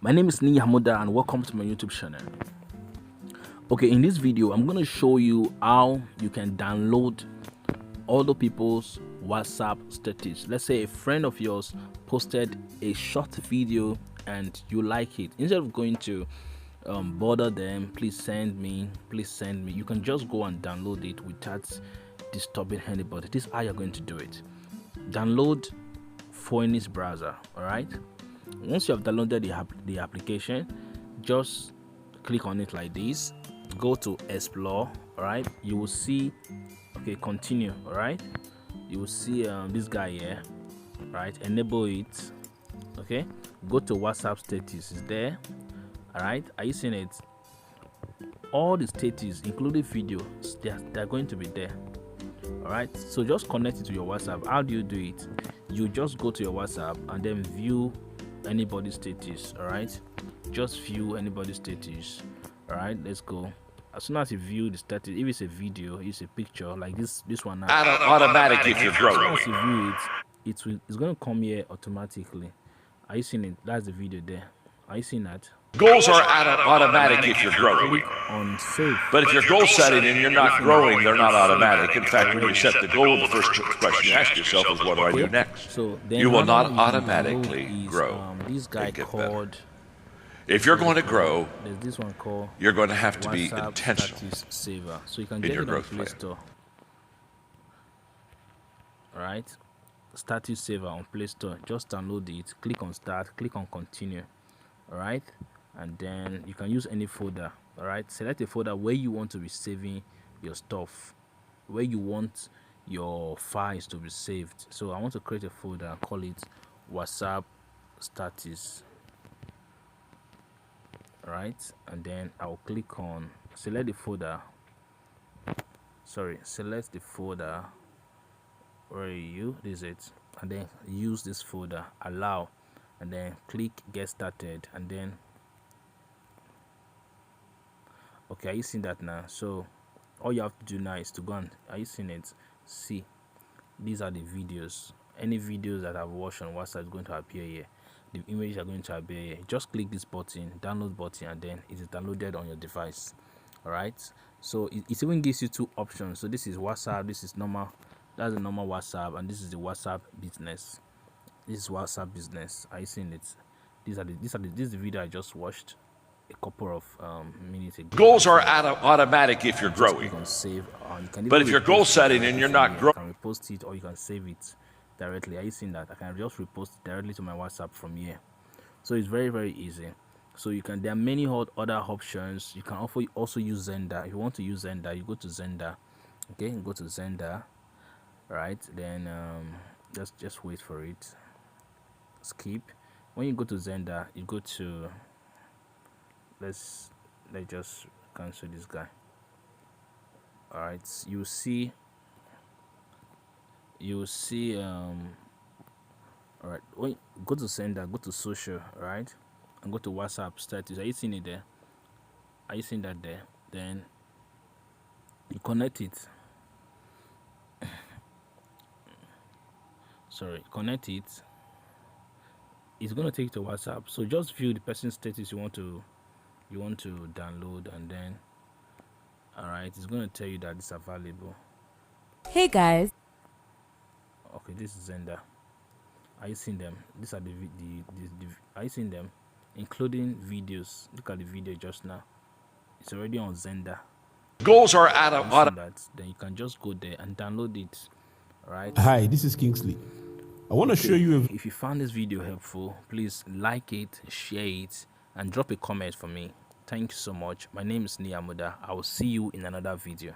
My name is Niyi Amuda and welcome to my YouTube channel. Okay, in this video I'm going to show you how you can download other people's WhatsApp status. Let's say a friend of yours posted a short video and you like it. Instead of going to bother them, please send me, you can just go and download it without disturbing anybody. This is how you're going to do it. Download Phoenix browser. All right, once you have downloaded the application, just click on it like this, go to explore. All right, you will see, okay, continue. All right, you will see this guy here. Right, enable it. Okay, go to WhatsApp status, is there. All right, are you seeing it? All the status including video, they're going to be there. All right, so just connect it to your WhatsApp. How do you do it? You just go to your WhatsApp and then view anybody's status. All right, just view anybody's status. All right, let's go. As soon as you view the status, if it's a video, it's a picture like this one now, automatic if you're growing. as soon as you view it, it's going to come here automatically. Are you seeing it? That's the video there. Are you seeing that? Goals are automatic if you're growing. On save. But if you're goal setting and you're not growing, they're not automatic. In fact, when you set the goal, the first question you ask yourself is, what do I do next? So then You will not another automatically is, grow. This guy Get called. better. If you're going to grow, There's this one called. you're going to have to be WhatsApp intentional Status Saver. So you can in get your it on growth Play plan. Store. All right, Status Saver on Play Store. Just download it. Click on Start. Click on Continue. All right, and then you can use any folder. All right, select a folder where you want to be saving your stuff, where you want your files to be saved. So I want to create a folder and call it WhatsApp Status. All right, and then I'll click on select the folder. Select the folder. Where are you? This is it, and then use this folder. Allow, and then click Get Started, and then okay, are you seeing that now? So all you have to do now is to go and, are you seeing it? See, these are the videos. Any videos that I've watched on WhatsApp is going to appear here. The images are going to appear here. Just click this button, download button, and then it is downloaded on your device. All right, so it even gives you two options. So this is WhatsApp, this is normal, that's the normal WhatsApp, and this is the WhatsApp business. This is WhatsApp business. Are you seeing it? This is the video I just watched a couple of minutes ago. Goals are automatic if you're growing. You can save. You can But even if you're repost goal it setting and you're not directly. growing, You can repost it or you can save it directly. Are you seeing that? I can just repost it directly to my WhatsApp from here. So it's very, very easy. So you can, there are many other options. You can also use Xender. If you want to use Xender, you go to Xender. Okay, go to Xender. Right, then just wait for it. Skip. When you go to Xender, you go to, let's just cancel this guy. All right, you see all right, when you go to Xender, go to social, all right, and go to WhatsApp status. Are you seeing it there? Are you seeing that there? Then you connect it. Connect it. It's going to take you to WhatsApp. So just view the person's status you want to download, and then all right, it's going to tell you that it's available. Hey guys. Okay, this is Xender. Are you seeing them? These are the are you seeing them, including videos? Look at the video just now. It's already on Xender. goals are automatic. That then you can just go there and download it. All right. Hi, this is Kingsley. I want to show you a If you found this video helpful, please like it, share it, and drop a comment for me. Thank you so much. My name is Niyi Amuda. I will see you in another video.